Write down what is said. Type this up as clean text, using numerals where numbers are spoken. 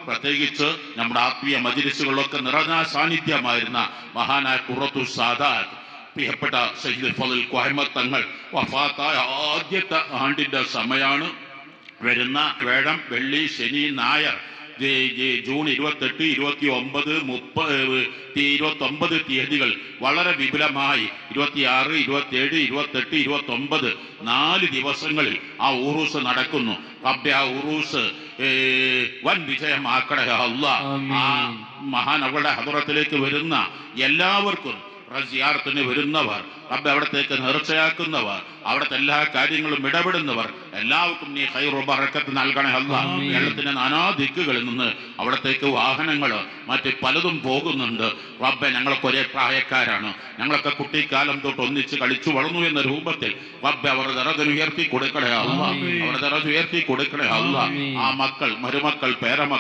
പ്രത്യേകിച്ച് നമ്മുടെ ആത്മീയ മജ്‌ലിസുകളിലൊക്കെ നിറഞ്ഞ സാന്നിധ്യമായിരുന്ന മഹാനായ ഖുറത്തു സാദാത്ത് പ്രിയപ്പെട്ട സയ്യിദ് ഫളൽ ഖുഹൈമത്ത് തങ്ങൾ വഫാത്തായ ആദ്യത്തെ ആണ്ടിന്റെ സമയമാണ്. വരുന്ന വ്യാഴം, വെള്ളി, ശനി, ഞായർ, ജൂൺ 28, 29, 30, 29 തീയതികൾ വളരെ വിപുലമായി 26, 27, 28, 29 4 ദിവസങ്ങളിൽ ആ ഉറൂസ് നടക്കുന്നു. റബ്ബേ ആ ഉറൂസ് വൻ വിജയമാക്കണേ അല്ലാഹ്. ആ മഹാനവളുടെ ഹദറത്തിലേക്ക് വരുന്ന എല്ലാവർക്കും, സിയാറത്തിന് വരുന്നവർ, റബ്ബ് അവിടത്തേക്ക് നേർച്ചയാക്കുന്നവർ, അവിടുത്തെ എല്ലാ കാര്യങ്ങളും ഇടപെടുന്നവർ എല്ലാവർക്കും നീ ഖൈറു ബറക്കത്ത് നൽകണേ അല്ലാഹ്. കേരളത്തിന്റെ നാനാ ദിക്കുകളിൽ നിന്ന് അവിടത്തേക്ക് വാഹനങ്ങൾ മറ്റ് പലതും പോകുന്നുണ്ട്. റബ്ബെ, ഞങ്ങളൊക്കെ ഒരേ പ്രായക്കാരാണ്, ഞങ്ങളൊക്കെ കുട്ടിക്കാലം തൊട്ട് ഒന്നിച്ച് കളിച്ചു വളർന്നു എന്ന രൂപത്തിൽ റബ്ബെ അവർ ദറജ ഉയർത്തി കൊടുക്കണേ അല്ലാഹ്. അവരുടെ ദറജ ഉയർത്തി കൊടുക്കണേ അല്ലാഹ്. ആ മക്കൾ, മരുമക്കൾ, പേരമക്കൾ